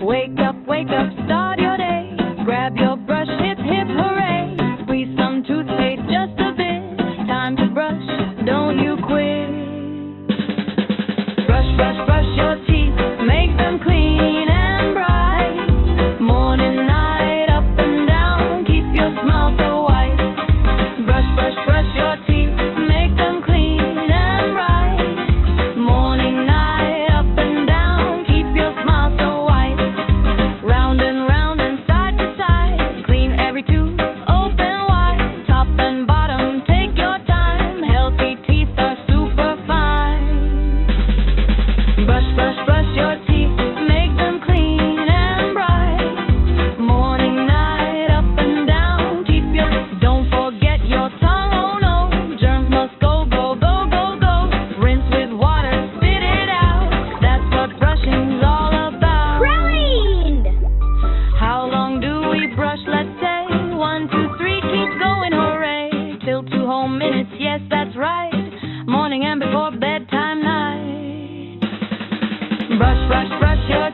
Wake up, start your day. Grab your brush, hip, hip, hooray. Squeeze some toothpaste just a bit. Time to brush, don't you quit. Brush, brush, brush your teeth. Make them clean and bright. Morning, night, up and down. Keep your smile so white. Brush, brush, brush your teeth. Make them clean and bright. Morning, night, up and down. Keep your smile so white. Round and side to side. Clean every tooth, open wide. Top and bottom, take your time. Healthy teeth are super fine. Brush, brush, brush your teeth. Make them clean and bright. Morning, night, up and down. Keep your, don't forget your tongue, oh no. Germs must go, go, go, go, go. Rinse with water, spit it out. That's what brushing's all about. Grind! How long do we brush? Let's say 1, 2, 3, keep going, hooray. Till 2 whole minutes, yes, that's right. Morning and before bedtime night. Brush, brush, brush your